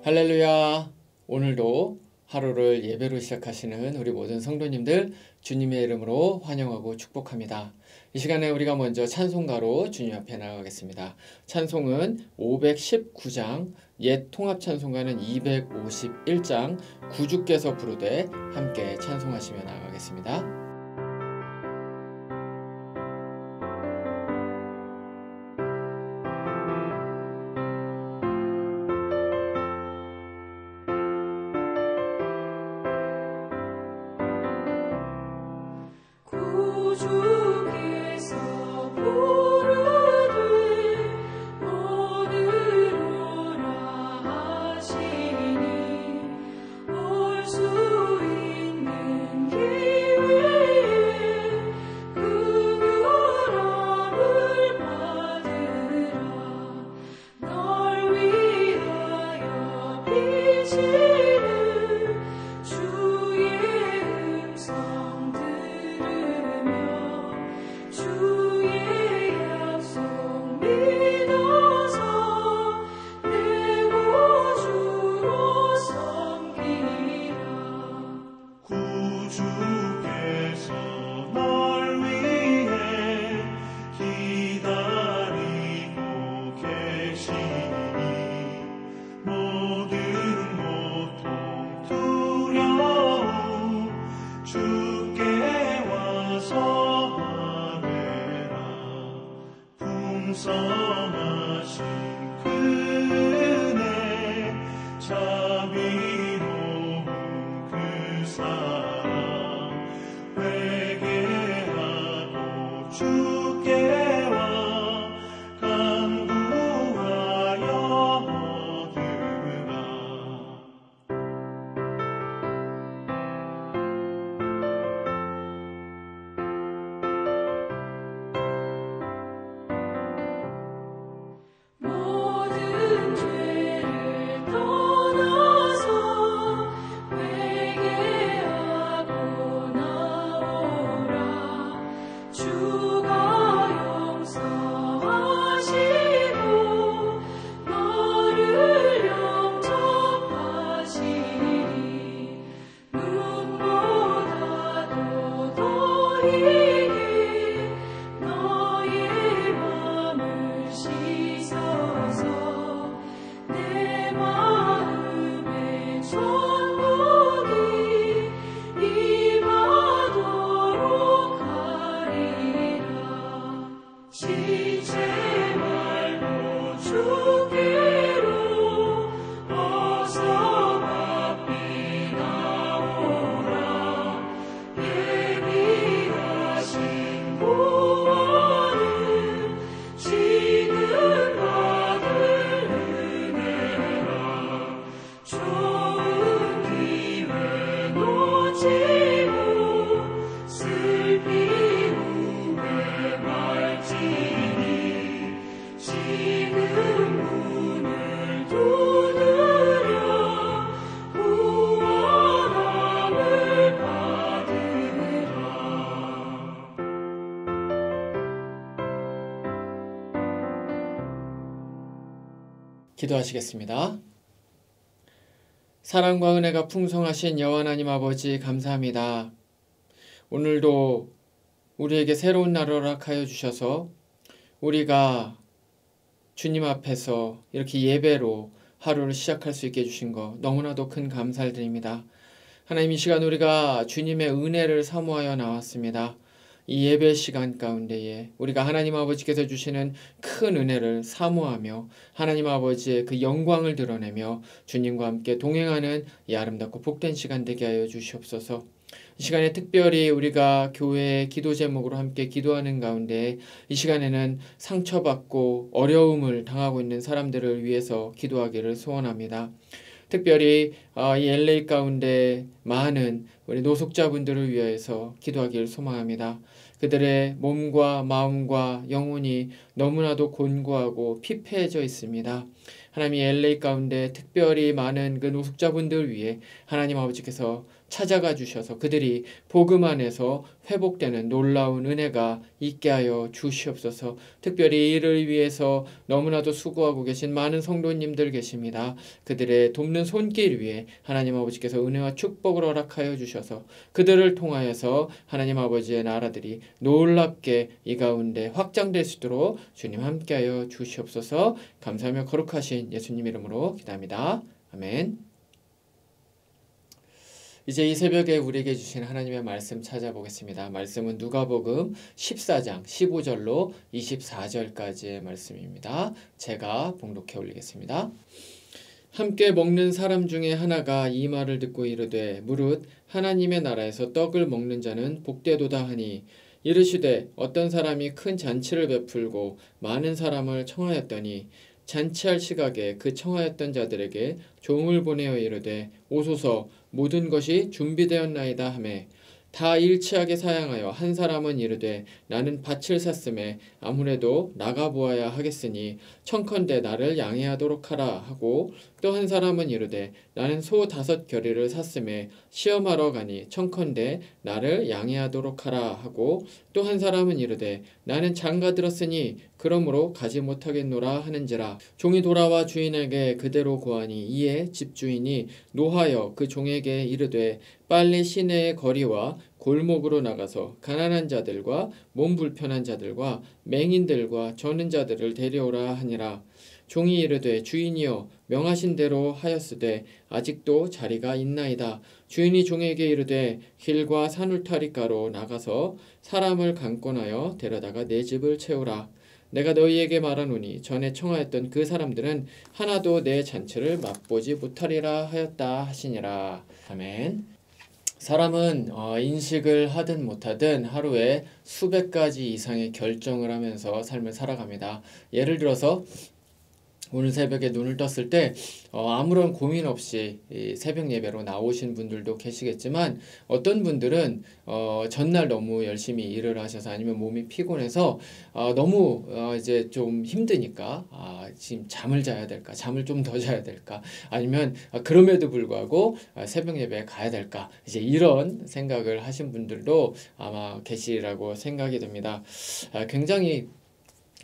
할렐루야. 오늘도 하루를 예배로 시작하시는 우리 모든 성도님들 주님의 이름으로 환영하고 축복합니다. 이 시간에 우리가 먼저 찬송가로 주님 앞에 나아가겠습니다. 찬송은 519장, 옛 통합 찬송가는 251장, 구주께서 부르되 함께 찬송하시며 나아가겠습니다. 기도하시겠습니다. 사랑과 은혜가 풍성하신 여호와 하나님 아버지 감사합니다. 오늘도 우리에게 새로운 날을 허락하여 주셔서 우리가 주님 앞에서 이렇게 예배로 하루를 시작할 수 있게 해주신 거 너무나도 큰 감사를 드립니다. 하나님, 이 시간 우리가 주님의 은혜를 사모하여 나왔습니다. 이 예배 시간 가운데에 우리가 하나님 아버지께서 주시는 큰 은혜를 사모하며 하나님 아버지의 그 영광을 드러내며 주님과 함께 동행하는 이 아름답고 복된 시간 되게 하여 주시옵소서. 이 시간에 특별히 우리가 교회의 기도 제목으로 함께 기도하는 가운데 이 시간에는 상처받고 어려움을 당하고 있는 사람들을 위해서 기도하기를 소원합니다. 특별히 이 LA 가운데 많은 우리 노숙자분들을 위해서 기도하기를 소망합니다. 그들의 몸과 마음과 영혼이 너무나도 곤고하고 피폐해져 있습니다. 하나님, LA 가운데 특별히 많은 그 노숙자분들 위해 하나님 아버지께서 찾아가 주셔서 그들이 복음 안에서 회복되는 놀라운 은혜가 있게 하여 주시옵소서. 특별히 이를 위해서 너무나도 수고하고 계신 많은 성도님들 계십니다. 그들의 돕는 손길 위에 하나님 아버지께서 은혜와 축복을 허락하여 주셔서 그들을 통하여서 하나님 아버지의 나라들이 놀랍게 이 가운데 확장될 수 있도록 주님 함께하여 주시옵소서. 감사하며 거룩하신 예수님 이름으로 기도합니다. 아멘. 이제 이 새벽에 우리에게 주신 하나님의 말씀 찾아보겠습니다. 말씀은 누가복음 14장 15절로 24절까지의 말씀입니다. 제가 봉독해 올리겠습니다. 함께 먹는 사람 중에 하나가 이 말을 듣고 이르되 무릇 하나님의 나라에서 떡을 먹는 자는 복되도다 하니 이르시되 어떤 사람이 큰 잔치를 베풀고 많은 사람을 청하였더니 잔치할 시각에 그 청하였던 자들에게 종을 보내어 이르되 오소서 모든 것이 준비되었나이다 하매 다 일치하게 사양하여 한 사람은 이르되 나는 밭을 샀음에 아무래도 나가보아야 하겠으니 청컨대 나를 양해하도록 하라 하고 또 한 사람은 이르되 나는 소 5겨리를 샀음에 시험하러 가니 청컨대 나를 양해하도록 하라 하고 또 한 사람은 이르되 나는 장가 들었으니 그러므로 가지 못하겠노라 하는지라. 종이 돌아와 주인에게 그대로 고하니 이에 집주인이 노하여 그 종에게 이르되 빨리 시내의 거리와 골목으로 나가서 가난한 자들과 몸 불편한 자들과 맹인들과 저는 자들을 데려오라 하니라. 종이 이르되 주인이여 명하신 대로 하였으되 아직도 자리가 있나이다. 주인이 종에게 이르되 길과 산울타리가로 나가서 사람을 강권하여 데려다가 내 집을 채우라. 내가 너희에게 말하노니 전에 청하였던 그 사람들은 하나도 내 잔치를 맛보지 못하리라 하였다 하시니라. 아멘. 사람은 인식을 하든 못하든 하루에 수백 가지 이상의 결정을 하면서 삶을 살아갑니다. 예를 들어서 오늘 새벽에 눈을 떴을 때 아무런 고민 없이 새벽 예배로 나오신 분들도 계시겠지만 어떤 분들은 전날 너무 열심히 일을 하셔서 아니면 몸이 피곤해서 너무 이제 좀 힘드니까 지금 잠을 자야 될까, 잠을 좀 더 자야 될까, 아니면 그럼에도 불구하고 새벽 예배에 가야 될까, 이제 이런 생각을 하신 분들도 아마 계시라고 생각이 됩니다. 굉장히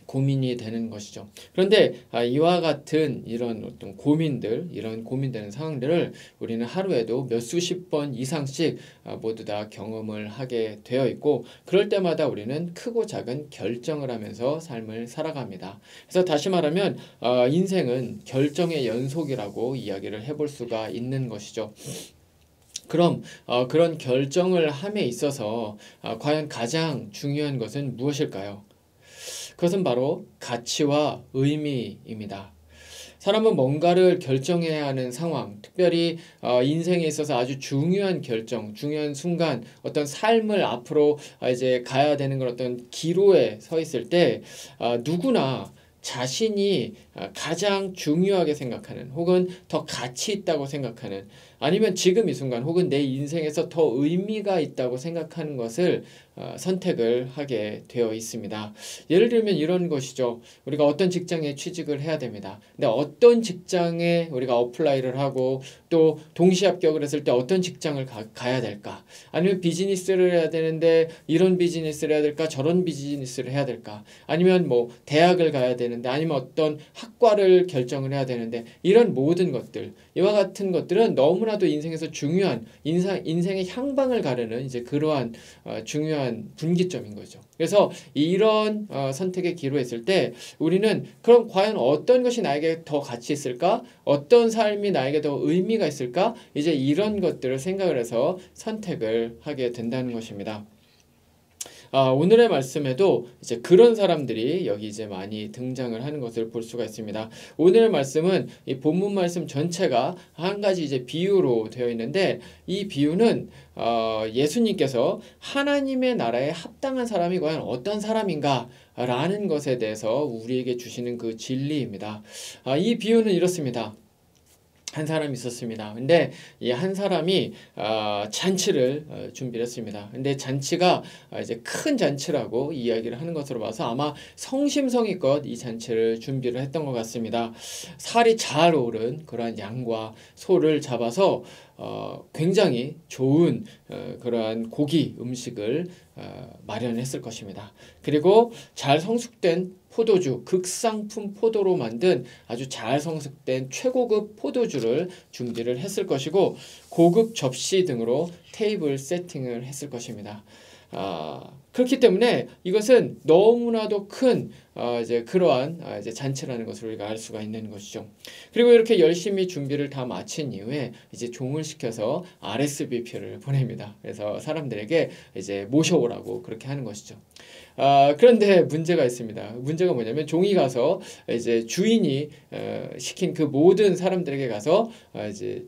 고민이 되는 것이죠. 그런데 이와 같은 이런 어떤 고민들, 이런 고민되는 상황들을 우리는 하루에도 몇 수십 번 이상씩 모두 다 경험을 하게 되어 있고 그럴 때마다 우리는 크고 작은 결정을 하면서 삶을 살아갑니다. 그래서 다시 말하면 인생은 결정의 연속이라고 이야기를 해볼 수가 있는 것이죠. 그럼 그런 결정을 함에 있어서 과연 가장 중요한 것은 무엇일까요? 그것은 바로 가치와 의미입니다. 사람은 뭔가를 결정해야 하는 상황, 특별히 인생에 있어서 아주 중요한 결정, 중요한 순간, 어떤 삶을 앞으로 이제 가야 되는 그런 어떤 기로에 서 있을 때 누구나 자신이 가장 중요하게 생각하는 혹은 더 가치 있다고 생각하는 아니면 지금 이 순간 혹은 내 인생에서 더 의미가 있다고 생각하는 것을 선택을 하게 되어 있습니다. 예를 들면 이런 것이죠. 우리가 어떤 직장에 취직을 해야 됩니다. 근데 어떤 직장에 우리가 어플라이를 하고 또 동시 합격을 했을 때 어떤 직장을 가야 될까? 아니면 비즈니스를 해야 되는데 이런 비즈니스를 해야 될까? 저런 비즈니스를 해야 될까? 아니면 뭐 대학을 가야 되는데 아니면 어떤 학과를 결정을 해야 되는데 이런 모든 것들, 이와 같은 것들은 너무나도 인생에서 중요한 인생의 향방을 가르는 이제 그러한 중요한 분기점인 거죠. 그래서 이런 선택의 기로에 있을 때 우리는 그럼 과연 어떤 것이 나에게 더 가치 있을까? 어떤 삶이 나에게 더 의미가 있을까? 이제 이런 것들을 생각을 해서 선택을 하게 된다는 것입니다. 오늘의 말씀에도 이제 그런 사람들이 여기 이제 많이 등장을 하는 것을 볼 수가 있습니다. 오늘의 말씀은 이 본문 말씀 전체가 한 가지 이제 비유로 되어 있는데 이 비유는 예수님께서 하나님의 나라에 합당한 사람이 과연 어떤 사람인가 라는 것에 대해서 우리에게 주시는 그 진리입니다. 이 비유는 이렇습니다. 한 사람이 있었습니다. 근데 이 한 사람이 잔치를 준비를 했습니다. 근데 잔치가 이제 큰 잔치라고 이야기를 하는 것으로 봐서 아마 성심성의껏 이 잔치를 준비를 했던 것 같습니다. 살이 잘 오른 그러한 양과 소를 잡아서 굉장히 좋은 그러한 고기 음식을 마련했을 것입니다. 그리고 잘 성숙된 포도주, 극상품 포도로 만든 아주 잘 성숙된 최고급 포도주를 준비를 했을 것이고 고급 접시 등으로 테이블 세팅을 했을 것입니다. 그렇기 때문에 이것은 너무나도 큰 이제 그러한 이제 잔치라는 것을 우리가 알 수가 있는 것이죠. 그리고 이렇게 열심히 준비를 다 마친 이후에 이제 종을 시켜서 RSVP를 보냅니다. 그래서 사람들에게 이제 모셔오라고 그렇게 하는 것이죠. 그런데 문제가 있습니다. 문제가 뭐냐면 종이 가서 이제 주인이 시킨 그 모든 사람들에게 가서 이제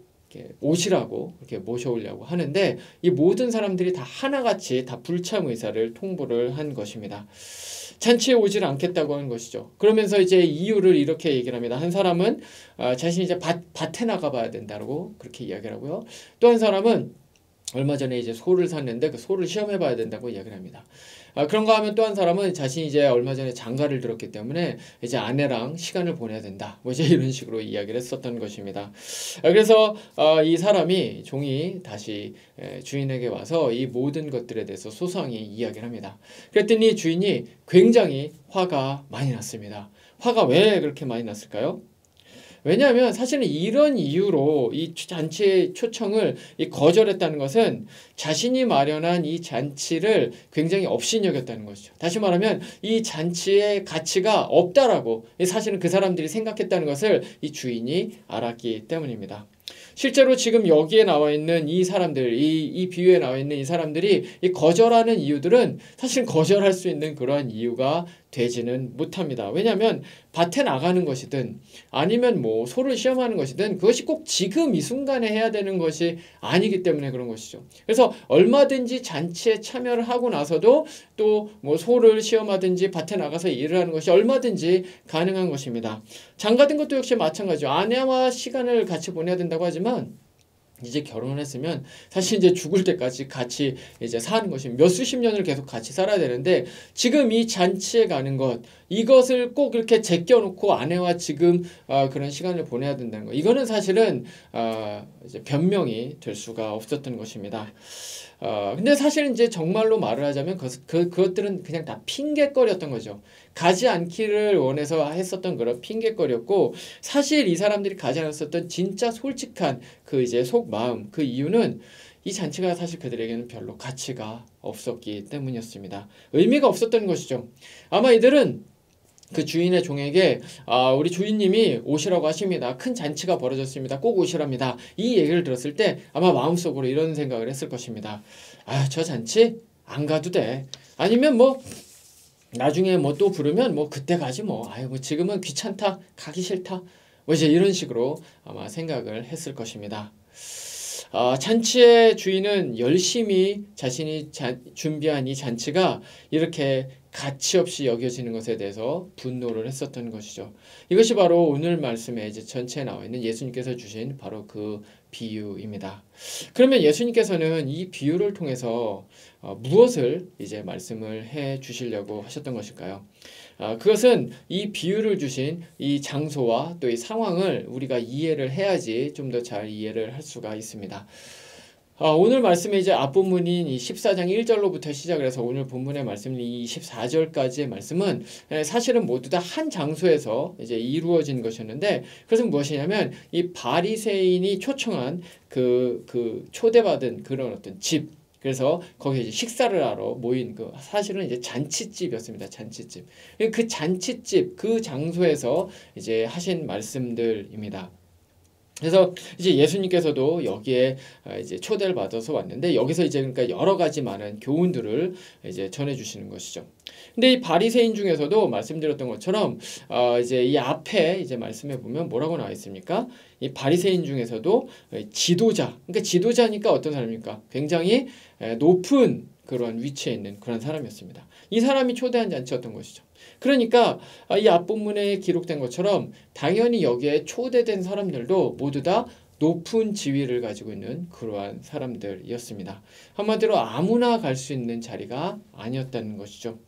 오시라고 이렇게 모셔오려고 하는데 이 모든 사람들이 다 하나같이 다 불참 의사를 통보를 한 것입니다. 잔치에 오질 않겠다고 하는 것이죠. 그러면서 이제 이유를 이렇게 얘기를 합니다. 한 사람은 자신이 이제 밭에 나가봐야 된다고 그렇게 이야기를 하고요. 또 한 사람은 얼마 전에 이제 소를 샀는데 그 소를 시험해봐야 된다고 이야기를 합니다. 그런가 하면 또 한 사람은 자신이 이제 얼마 전에 장가를 들었기 때문에 이제 아내랑 시간을 보내야 된다. 뭐 이제 이런 식으로 이야기를 했었던 것입니다. 그래서 이 사람이 종이 다시 주인에게 와서 이 모든 것들에 대해서 소상히 이야기를 합니다. 그랬더니 주인이 굉장히 화가 많이 났습니다. 화가 왜 그렇게 많이 났을까요? 왜냐하면 사실은 이런 이유로 이 잔치의 초청을 거절했다는 것은 자신이 마련한 이 잔치를 굉장히 업신여겼다는 것이죠. 다시 말하면 이 잔치의 가치가 없다라고 사실은 그 사람들이 생각했다는 것을 이 주인이 알았기 때문입니다. 실제로 지금 여기에 나와 있는 이 사람들, 이 비유에 나와 있는 이 사람들이 이 거절하는 이유들은 사실 거절할 수 있는 그러한 이유가 되지는 못합니다. 왜냐하면 밭에 나가는 것이든 아니면 뭐 소를 시험하는 것이든 그것이 꼭 지금 이 순간에 해야 되는 것이 아니기 때문에 그런 것이죠. 그래서 얼마든지 잔치에 참여를 하고 나서도 또 뭐 소를 시험하든지 밭에 나가서 일을 하는 것이 얼마든지 가능한 것입니다. 장가든 것도 역시 마찬가지죠. 아내와 시간을 같이 보내야 된다고 하지만 이제 결혼을 했으면 사실 이제 죽을 때까지 같이 이제 사는 것이 몇 수십 년을 계속 같이 살아야 되는데 지금 이 잔치에 가는 것 이것을 꼭 이렇게 제껴놓고 아내와 지금 그런 시간을 보내야 된다는 것 이거는 사실은 이제 변명이 될 수가 없었던 것입니다. 근데 사실 이제 정말로 말을 하자면 그것들은 그냥 다 핑계거리였던 거죠. 가지 않기를 원해서 했었던 그런 핑계거리였고 사실 이 사람들이 가지 않았었던 진짜 솔직한 그 이제 속마음 그 이유는 이 잔치가 사실 그들에게는 별로 가치가 없었기 때문이었습니다. 의미가 없었던 것이죠. 아마 이들은 그 주인의 종에게 우리 주인님이 오시라고 하십니다. 큰 잔치가 벌어졌습니다. 꼭 오시랍니다. 이 얘기를 들었을 때 아마 마음속으로 이런 생각을 했을 것입니다. 저 잔치 안 가도 돼. 아니면 뭐 나중에 뭐 또 부르면 뭐 그때 가지 뭐. 뭐 지금은 귀찮다. 가기 싫다. 뭐 이제 이런 식으로 아마 생각을 했을 것입니다. 잔치의 주인은 열심히 자신이 준비한 이 잔치가 이렇게 가치 없이 여겨지는 것에 대해서 분노를 했었던 것이죠. 이것이 바로 오늘 말씀에 이제 전체에 나와 있는 예수님께서 주신 바로 그 비유입니다. 그러면 예수님께서는 이 비유를 통해서 무엇을 이제 말씀을 해 주시려고 하셨던 것일까요? 그것은 이 비유를 주신 이 장소와 또 이 상황을 우리가 이해를 해야지 좀 더 잘 이해를 할 수가 있습니다. 오늘 말씀에 이제 앞본문인 이 14장 1절로부터 시작을 해서 오늘 본문의 말씀인 이 14절까지의 말씀은 사실은 모두 다 한 장소에서 이제 이루어진 것이었는데 그것은 무엇이냐면 이 바리새인이 초청한 그 초대받은 그런 어떤 집 그래서 거기에 이제 식사를 하러 모인 그 사실은 이제 잔치집이었습니다. 잔치집. 그 잔치집 그 장소에서 이제 하신 말씀들입니다. 그래서 이제 예수님께서도 여기에 이제 초대를 받아서 왔는데 여기서 이제 그러니까 여러 가지 많은 교훈들을 이제 전해 주시는 것이죠. 근데 이 바리새인 중에서도 말씀드렸던 것처럼 이제 이 앞에 이제 말씀해 보면 뭐라고 나와 있습니까? 이 바리새인 중에서도 지도자. 그러니까 지도자니까 어떤 사람입니까? 굉장히 높은 그런 위치에 있는 그런 사람이었습니다. 이 사람이 초대한 잔치였던 것이죠. 그러니까 이 앞본문에 기록된 것처럼 당연히 여기에 초대된 사람들도 모두 다 높은 지위를 가지고 있는 그러한 사람들이었습니다. 한마디로 아무나 갈 수 있는 자리가 아니었다는 것이죠.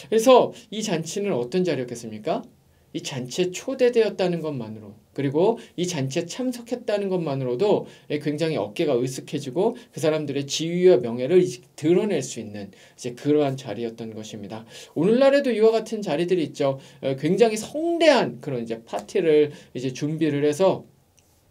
그래서 이 잔치는 어떤 자리였겠습니까? 이 잔치에 초대되었다는 것만으로, 그리고 이 잔치에 참석했다는 것만으로도 굉장히 어깨가 으쓱해지고 그 사람들의 지위와 명예를 드러낼 수 있는 이제 그러한 자리였던 것입니다. 오늘날에도 이와 같은 자리들이 있죠. 굉장히 성대한 그런 이제 파티를 이제 준비를 해서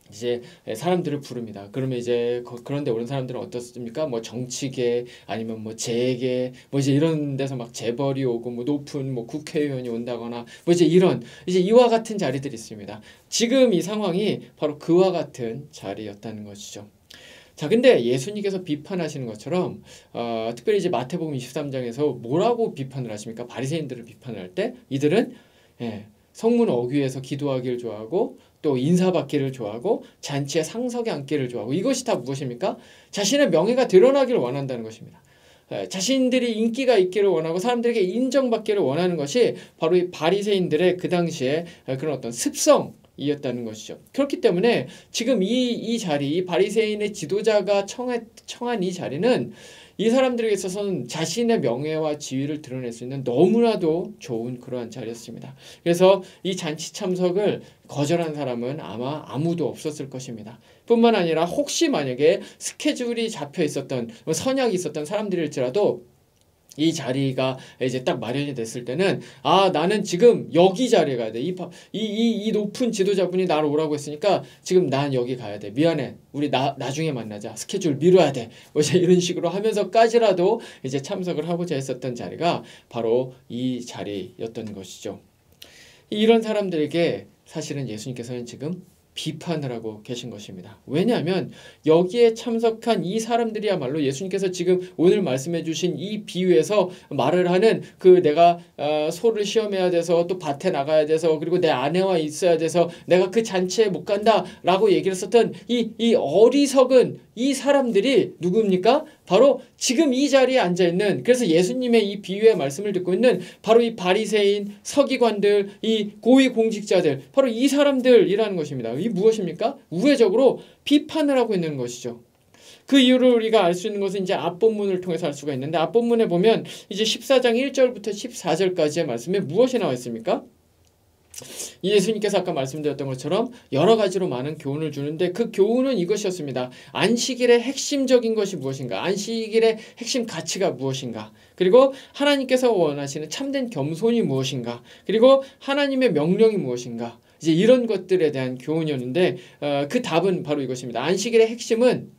이제 사람들을 부릅니다. 그러면 이제 그런데 오는 사람들은 어떻습니까? 뭐 정치계 아니면 뭐 재계 뭐 이제 이런 데서 막 재벌이 오고 뭐 높은 뭐 국회의원이 온다거나 뭐 이제 이런 이제 이와 같은 자리들이 있습니다. 지금 이 상황이 바로 그와 같은 자리였다는 것이죠. 자, 근데 예수님께서 비판하시는 것처럼 특별히 이제 마태복음 23장에서 뭐라고 비판을 하십니까? 바리새인들을 비판을 할 때 이들은 성문 어귀에서 기도하기를 좋아하고 또 인사받기를 좋아하고 잔치에 상석에 앉기를 좋아하고 이것이 다 무엇입니까? 자신의 명예가 드러나기를 원한다는 것입니다. 자신들이 인기가 있기를 원하고 사람들에게 인정받기를 원하는 것이 바로 이 바리새인들의 그 당시에 그런 어떤 습성이었다는 것이죠. 그렇기 때문에 지금 이 자리, 이 바리새인의 지도자가 청한 이 자리는 이 사람들에게 있어서는 자신의 명예와 지위를 드러낼 수 있는 너무나도 좋은 그러한 자리였습니다. 그래서 이 잔치 참석을 거절한 사람은 아마 아무도 없었을 것입니다. 뿐만 아니라 혹시 만약에 스케줄이 잡혀 있었던 선약이 있었던 사람들일지라도 이 자리가 이제 딱 마련이 됐을 때는 나는 지금 여기 자리에 가야 돼. 이 높은 지도자분이 나를 오라고 했으니까 지금 난 여기 가야 돼. 미안해. 우리 나중에 만나자. 스케줄 미뤄야 돼. 뭐 이제 이런 식으로 하면서까지라도 이제 참석을 하고자 했었던 자리가 바로 이 자리였던 것이죠. 이런 사람들에게 사실은 예수님께서는 지금 비판을 하고 계신 것입니다. 왜냐하면 여기에 참석한 이 사람들이야말로 예수님께서 지금 오늘 말씀해 주신 이 비유에서 말을 하는 그 내가 소를 시험해야 돼서 또 밭에 나가야 돼서 그리고 내 아내와 있어야 돼서 내가 그 잔치에 못 간다 라고 얘기를 했었던 이 어리석은 이 사람들이 누굽니까? 바로 지금 이 자리에 앉아있는, 그래서 예수님의 이 비유의 말씀을 듣고 있는 바로 이 바리새인, 서기관들, 이 고위공직자들, 바로 이 사람들이라는 것입니다. 이 무엇입니까? 우회적으로 비판을 하고 있는 것이죠. 그 이유를 우리가 알 수 있는 것은 이제 앞본문을 통해서 알 수가 있는데, 앞본문에 보면 이제 14장 1절부터 14절까지의 말씀에 무엇이 나와 있습니까? 예수님께서 아까 말씀드렸던 것처럼 여러 가지로 많은 교훈을 주는데 그 교훈은 이것이었습니다. 안식일의 핵심적인 것이 무엇인가? 안식일의 핵심 가치가 무엇인가? 그리고 하나님께서 원하시는 참된 겸손이 무엇인가? 그리고 하나님의 명령이 무엇인가? 이제 이런 것들에 대한 교훈이었는데 그 답은 바로 이것입니다. 안식일의 핵심은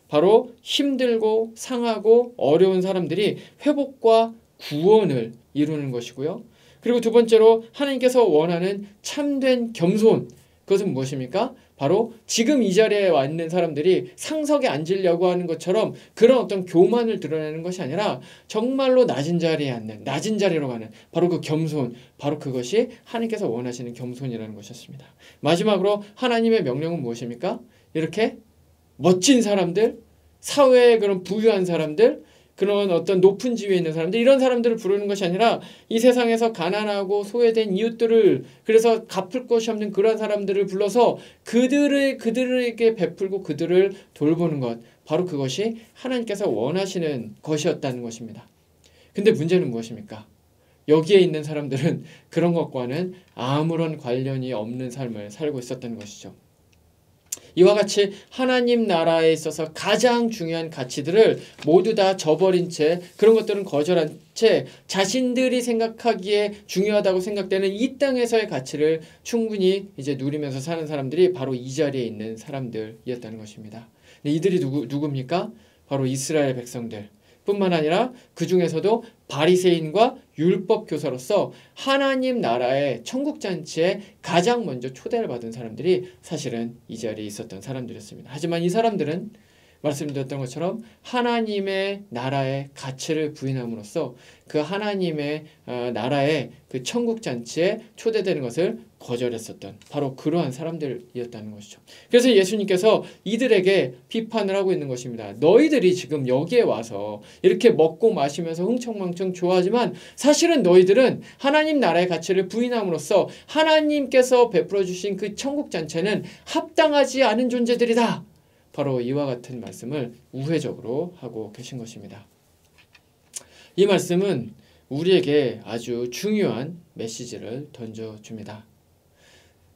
바로 힘들고 상하고 어려운 사람들이 회복과 구원을 이루는 것이고요. 그리고 두 번째로 하나님께서 원하는 참된 겸손, 그것은 무엇입니까? 바로 지금 이 자리에 와 있는 사람들이 상석에 앉으려고 하는 것처럼 그런 어떤 교만을 드러내는 것이 아니라 정말로 낮은 자리에 앉는, 낮은 자리로 가는 바로 그 겸손, 바로 그것이 하나님께서 원하시는 겸손이라는 것이었습니다. 마지막으로 하나님의 명령은 무엇입니까? 이렇게 멋진 사람들, 사회의 그런 부유한 사람들, 그런 어떤 높은 지위에 있는 사람들, 이런 사람들을 부르는 것이 아니라 이 세상에서 가난하고 소외된 이웃들을, 그래서 갚을 것이 없는 그런 사람들을 불러서 그들에게 베풀고 그들을 돌보는 것, 바로 그것이 하나님께서 원하시는 것이었다는 것입니다. 근데 문제는 무엇입니까? 여기에 있는 사람들은 그런 것과는 아무런 관련이 없는 삶을 살고 있었던 것이죠. 이와 같이 하나님 나라에 있어서 가장 중요한 가치들을 모두 다 저버린 채, 그런 것들은 거절한 채 자신들이 생각하기에 중요하다고 생각되는 이 땅에서의 가치를 충분히 이제 누리면서 사는 사람들이 바로 이 자리에 있는 사람들이었다는 것입니다. 이들이 누굽니까? 바로 이스라엘 백성들 뿐만 아니라 그 중에서도 바리새인과 율법 교사로서 하나님 나라의 천국잔치에 가장 먼저 초대를 받은 사람들이 사실은 이 자리에 있었던 사람들이었습니다. 하지만 이 사람들은 말씀드렸던 것처럼 하나님의 나라의 가치를 부인함으로써 그 하나님의 나라의 그 천국 잔치에 초대되는 것을 거절했었던 바로 그러한 사람들이었다는 것이죠. 그래서 예수님께서 이들에게 비판을 하고 있는 것입니다. 너희들이 지금 여기에 와서 이렇게 먹고 마시면서 흥청망청 좋아하지만 사실은 너희들은 하나님 나라의 가치를 부인함으로써 하나님께서 베풀어 주신 그 천국 잔치는 합당하지 않은 존재들이다. 바로 이와 같은 말씀을 우회적으로 하고 계신 것입니다. 이 말씀은 우리에게 아주 중요한 메시지를 던져줍니다.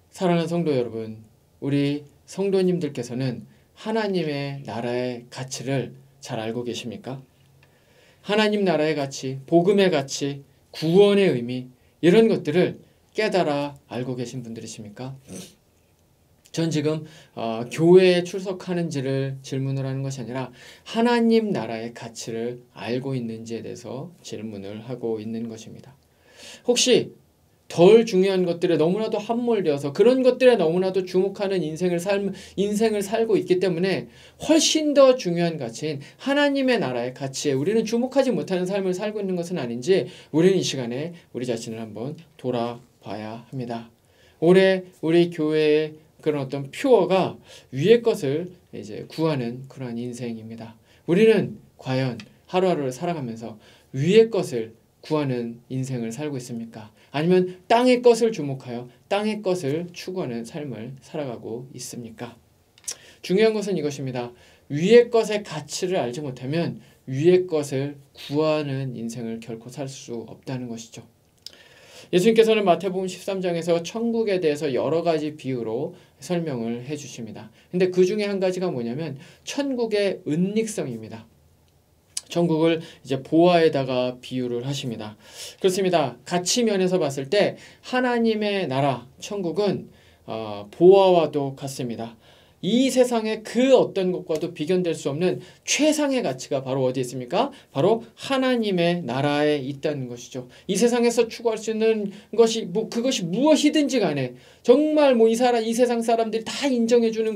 사랑하는 성도 여러분, 우리 성도님들께서는 하나님의 나라의 가치를 잘 알고 계십니까? 하나님 나라의 가치, 복음의 가치, 구원의 의미 이런 것들을 깨달아 알고 계신 분들이십니까? 전 지금 교회에 출석하는지를 질문을 하는 것이 아니라 하나님 나라의 가치를 알고 있는지에 대해서 질문을 하고 있는 것입니다. 혹시 덜 중요한 것들에 너무나도 함몰되어서 그런 것들에 너무나도 주목하는 인생을 살고 있기 때문에 훨씬 더 중요한 가치인 하나님의 나라의 가치에 우리는 주목하지 못하는 삶을 살고 있는 것은 아닌지 우리는 이 시간에 우리 자신을 한번 돌아봐야 합니다. 올해 우리 교회의 그런 어떤 퓨어가 위의 것을 이제 구하는 그러한 인생입니다. 우리는 과연 하루하루를 살아가면서 위의 것을 구하는 인생을 살고 있습니까? 아니면 땅의 것을 주목하여 땅의 것을 추구하는 삶을 살아가고 있습니까? 중요한 것은 이것입니다. 위의 것의 가치를 알지 못하면 위의 것을 구하는 인생을 결코 살 수 없다는 것이죠. 예수님께서는 마태복음 13장에서 천국에 대해서 여러 가지 비유로 설명을 해주십니다. 근데 그 중에 한 가지가 뭐냐면 천국의 은닉성입니다. 천국을 이제 보화에다가 비유를 하십니다. 그렇습니다. 가치 면에서 봤을 때 하나님의 나라, 천국은 보화와도 같습니다. 이 세상의 그 어떤 것과도 비견될 수 없는 최상의 가치가 바로 어디에 있습니까? 바로 하나님의 나라에 있다는 것이죠. 이 세상에서 추구할 수 있는 것이 그것이 무엇이든지 간에 정말 이 세상 사람들이 다 인정해주는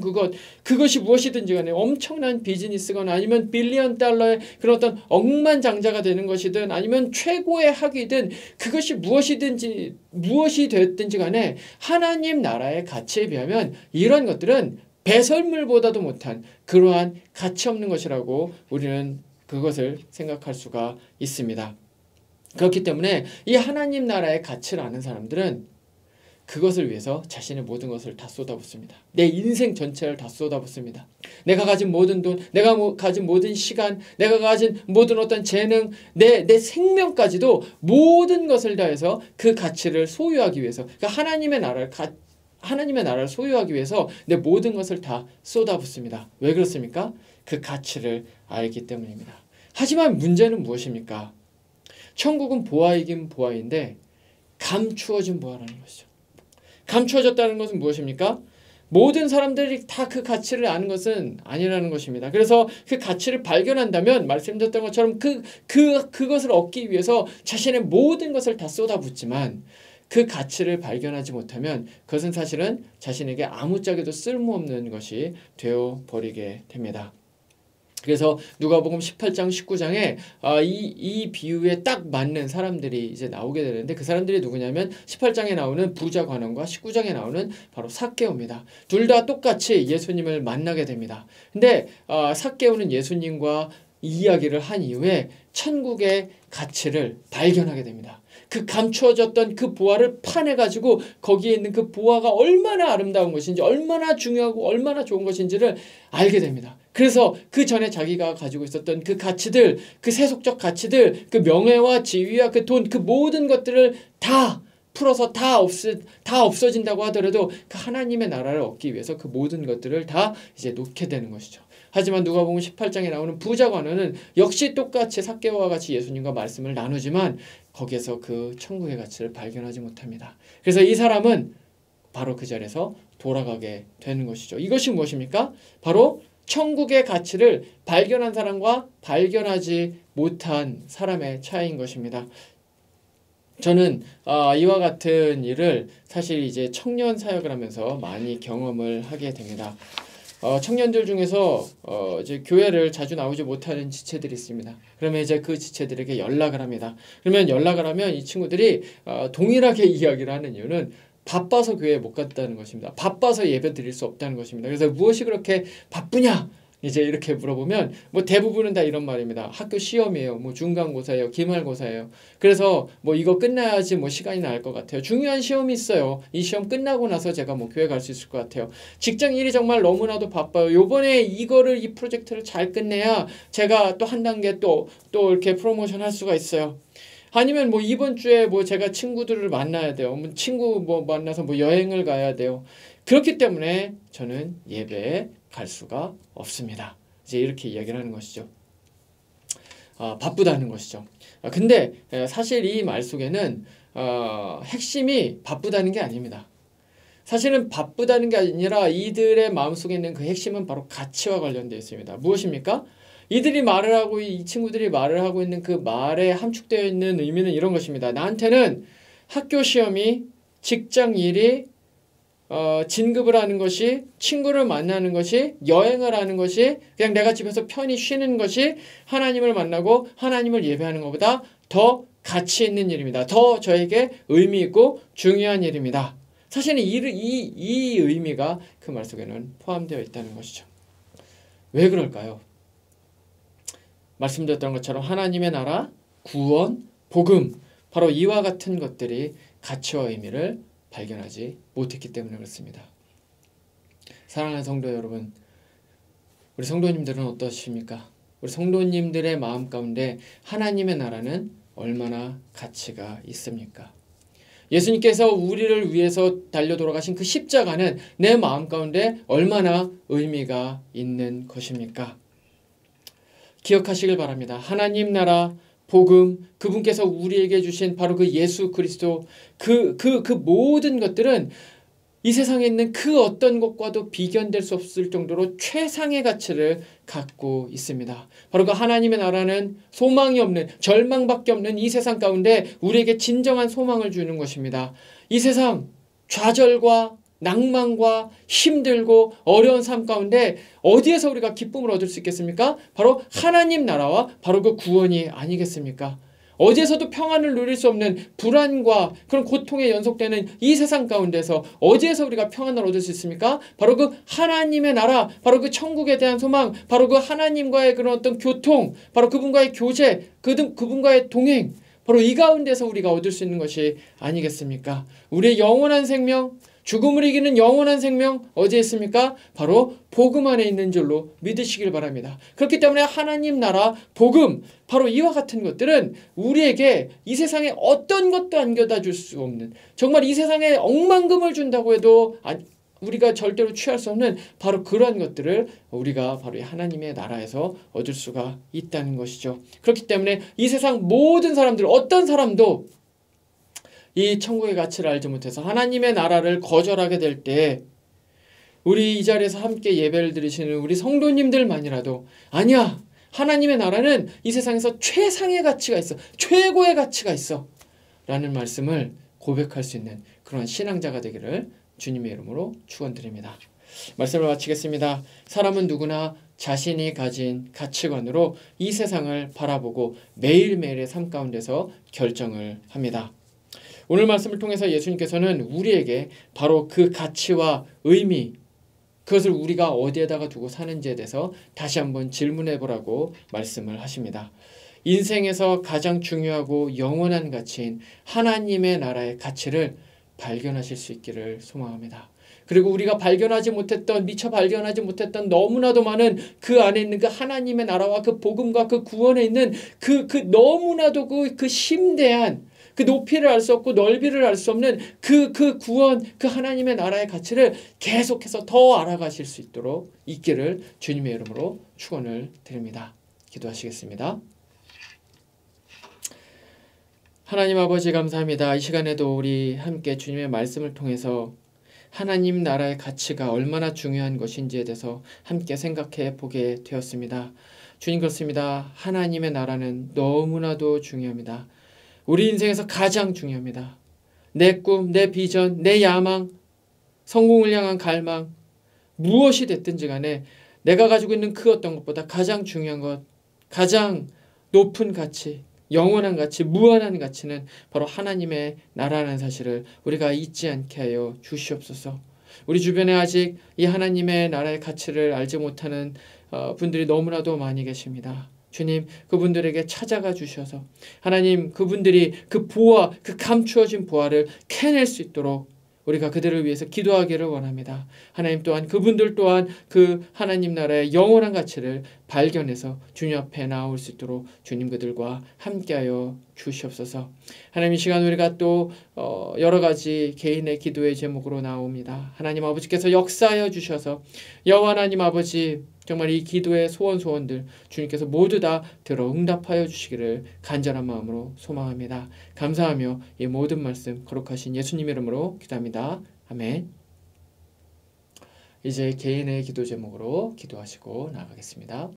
그것이 무엇이든지 간에 엄청난 비즈니스거나 아니면 빌리언 달러의 그런 어떤 억만장자가 되는 것이든 아니면 최고의 학위든 그것이 무엇이 됐든지 간에 하나님 나라의 가치에 비하면 이런 것들은 배설물보다도 못한 그러한 가치 없는 것이라고 우리는 그것을 생각할 수가 있습니다. 그렇기 때문에 이 하나님 나라의 가치를 아는 사람들은 그것을 위해서 자신의 모든 것을 다 쏟아붓습니다. 내 인생 전체를 다 쏟아붓습니다. 내가 가진 모든 돈, 내가 가진 모든 시간, 내가 가진 모든 어떤 재능, 내 생명까지도 모든 것을 다해서 그 가치를 소유하기 위해서 그러니까 하나님의 나라를 소유하기 위해서 내 모든 것을 다 쏟아붓습니다. 왜 그렇습니까? 그 가치를 알기 때문입니다. 하지만 문제는 무엇입니까? 천국은 보화이긴 보화인데 감추어진 보화라는 것이죠. 감추어졌다는 것은 무엇입니까? 모든 사람들이 다 그 가치를 아는 것은 아니라는 것입니다. 그래서 그 가치를 발견한다면 말씀드렸던 것처럼 그것을 얻기 위해서 자신의 모든 것을 다 쏟아붓지만 그 가치를 발견하지 못하면 그것은 사실은 자신에게 아무짝에도 쓸모없는 것이 되어버리게 됩니다. 그래서 누가복음 18장 19장에 이 비유에 딱 맞는 사람들이 이제 나오게 되는데 그 사람들이 누구냐면 18장에 나오는 부자 관원과 19장에 나오는 바로 삭개오입니다. 둘 다 똑같이 예수님을 만나게 됩니다. 근데 삭개오는 예수님과 이야기를 한 이후에 천국의 가치를 발견하게 됩니다. 그 감추어졌던 그 보화를 파내가지고 거기에 있는 그 보화가 얼마나 아름다운 것인지 얼마나 중요하고 얼마나 좋은 것인지를 알게 됩니다. 그래서 그 전에 자기가 가지고 있었던 그 가치들, 그 세속적 가치들, 그 명예와 지위와 그 돈, 그 모든 것들을 다 풀어서 다 없어진다고 하더라도 그 하나님의 나라를 얻기 위해서 그 모든 것들을 다 이제 놓게 되는 것이죠. 하지만 누가복음 18장에 나오는 부자 관원은 역시 똑같이 삭개오와 같이 예수님과 말씀을 나누지만 거기에서 그 천국의 가치를 발견하지 못합니다. 그래서 이 사람은 바로 그 자리에서 돌아가게 되는 것이죠. 이것이 무엇입니까? 바로 천국의 가치를 발견한 사람과 발견하지 못한 사람의 차이인 것입니다. 저는 이와 같은 일을 사실 이제 청년 사역을 하면서 많이 경험을 하게 됩니다. 청년들 중에서 이제 교회를 자주 나오지 못하는 지체들이 있습니다. 그러면 이제 그 지체들에게 연락을 합니다. 그러면 연락을 하면 이 친구들이 동일하게 이야기를 하는 이유는 바빠서 교회에 못 갔다는 것입니다. 바빠서 예배 드릴 수 없다는 것입니다. 그래서 무엇이 그렇게 바쁘냐? 이제 이렇게 물어보면 뭐 대부분은 다 이런 말입니다. 학교 시험이에요. 뭐 중간고사예요. 기말고사예요. 그래서 뭐 이거 끝나야지 뭐 시간이 날 것 같아요. 중요한 시험이 있어요. 이 시험 끝나고 나서 제가 뭐 교회 갈 수 있을 것 같아요. 직장 일이 정말 너무나도 바빠요. 요번에 이 프로젝트를 잘 끝내야 제가 또 한 단계 또 이렇게 프로모션 할 수가 있어요. 아니면 뭐 이번 주에 뭐 제가 친구들을 만나야 돼요. 뭐 친구 뭐 만나서 뭐 여행을 가야 돼요. 그렇기 때문에 저는 예배에 갈 수가 없습니다. 이제 이렇게 이야기를 하는 것이죠. 바쁘다는 것이죠. 근데 사실 이 말 속에는 핵심이 바쁘다는 게 아닙니다. 사실은 바쁘다는 게 아니라 이들의 마음속에 있는 그 핵심은 바로 가치와 관련되어 있습니다. 무엇입니까? 이들이 말을 하고 이 친구들이 말을 하고 있는 그 말에 함축되어 있는 의미는 이런 것입니다. 나한테는 학교 시험이, 직장 일이, 진급을 하는 것이, 친구를 만나는 것이, 여행을 하는 것이, 그냥 내가 집에서 편히 쉬는 것이 하나님을 만나고 하나님을 예배하는 것보다 더 가치 있는 일입니다. 더 저에게 의미 있고 중요한 일입니다. 사실은 이 의미가 그 말 속에는 포함되어 있다는 것이죠. 왜 그럴까요? 말씀드렸던 것처럼 하나님의 나라, 구원, 복음, 바로 이와 같은 것들이 가치와 의미를 발견하지 못했기 때문에 그렇습니다. 사랑하는 성도 여러분, 우리 성도님들은 어떠십니까? 우리 성도님들의 마음 가운데 하나님의 나라는 얼마나 가치가 있습니까? 예수님께서 우리를 위해서 달려 돌아가신 그 십자가는 내 마음 가운데 얼마나 의미가 있는 것입니까? 기억하시길 바랍니다. 하나님 나라, 복음, 그분께서 우리에게 주신 바로 그 예수 그리스도, 그 모든 것들은 이 세상에 있는 그 어떤 것과도 비견될 수 없을 정도로 최상의 가치를 갖고 있습니다. 바로 그 하나님의 나라는 소망이 없는, 절망밖에 없는 이 세상 가운데 우리에게 진정한 소망을 주는 것입니다. 이 세상 좌절과 낭만과 힘들고 어려운 삶 가운데 어디에서 우리가 기쁨을 얻을 수 있겠습니까? 바로 하나님 나라와 바로 그 구원이 아니겠습니까? 어디에서도 평안을 누릴 수 없는 불안과 그런 고통에 연속되는 이 세상 가운데서 어디에서 우리가 평안을 얻을 수 있습니까? 바로 그 하나님의 나라, 바로 그 천국에 대한 소망, 바로 그 하나님과의 그런 어떤 교통, 바로 그분과의 교제, 그분과의 동행, 바로 이 가운데서 우리가 얻을 수 있는 것이 아니겠습니까? 우리의 영원한 생명, 죽음을 이기는 영원한 생명 어디에 있습니까? 바로 복음 안에 있는 줄로 믿으시길 바랍니다. 그렇기 때문에 하나님 나라, 복음, 바로 이와 같은 것들은 우리에게 이 세상에 어떤 것도 안겨다 줄 수 없는, 정말 이 세상에 억만금을 준다고 해도 우리가 절대로 취할 수 없는 바로 그러한 것들을 우리가 바로 하나님의 나라에서 얻을 수가 있다는 것이죠. 그렇기 때문에 이 세상 모든 사람들, 어떤 사람도 이 천국의 가치를 알지 못해서 하나님의 나라를 거절하게 될 때 우리 이 자리에서 함께 예배를 드리시는 우리 성도님들만이라도 아니야, 하나님의 나라는 이 세상에서 최상의 가치가 있어, 최고의 가치가 있어 라는 말씀을 고백할 수 있는 그런 신앙자가 되기를 주님의 이름으로 축원드립니다. 말씀을 마치겠습니다. 사람은 누구나 자신이 가진 가치관으로 이 세상을 바라보고 매일매일의 삶 가운데서 결정을 합니다. 오늘 말씀을 통해서 예수님께서는 우리에게 바로 그 가치와 의미, 그것을 우리가 어디에다가 두고 사는지에 대해서 다시 한번 질문해 보라고 말씀을 하십니다. 인생에서 가장 중요하고 영원한 가치인 하나님의 나라의 가치를 발견하실 수 있기를 소망합니다. 그리고 우리가 발견하지 못했던, 미처 발견하지 못했던 너무나도 많은 그 안에 있는 그 하나님의 나라와 그 복음과 그 구원에 있는 그 너무나도 그 심대한 그 높이를 알 수 없고 넓이를 알 수 없는 그 구원, 그 하나님의 나라의 가치를 계속해서 더 알아가실 수 있기를 주님의 이름으로 축원을 드립니다. 기도하시겠습니다. 하나님 아버지 감사합니다. 이 시간에도 우리 함께 주님의 말씀을 통해서 하나님 나라의 가치가 얼마나 중요한 것인지에 대해서 함께 생각해 보게 되었습니다. 주님 그렇습니다. 하나님의 나라는 너무나도 중요합니다. 우리 인생에서 가장 중요합니다. 내 꿈, 내 비전, 내 야망, 성공을 향한 갈망, 무엇이 됐든지 간에 내가 가지고 있는 그 어떤 것보다 가장 중요한 것, 가장 높은 가치, 영원한 가치, 무한한 가치는 바로 하나님의 나라라는 사실을 우리가 잊지 않게 하여 주시옵소서. 우리 주변에 아직 이 하나님의 나라의 가치를 알지 못하는 분들이 너무나도 많이 계십니다. 주님, 그분들에게 찾아가 주셔서 하나님, 그분들이 그 보화, 그 감추어진 보화를 캐낼 수 있도록 우리가 그들을 위해서 기도하기를 원합니다. 하나님 또한 그분들 또한 그 하나님 나라의 영원한 가치를 발견해서 주님 앞에 나올 수 있도록 주님 그들과 함께하여 주시옵소서. 하나님, 이 시간 우리가 또 여러 가지 개인의 기도의 제목으로 나옵니다. 하나님 아버지께서 역사하여 주셔서 여호와 하나님 아버지, 정말 이 기도의 소원들 주님께서 모두 다 들어 응답하여 주시기를 간절한 마음으로 소망합니다. 감사하며 이 모든 말씀 거룩하신 예수님 이름으로 기도합니다. 아멘. 이제 개인의 기도 제목으로 기도하시고 나가겠습니다.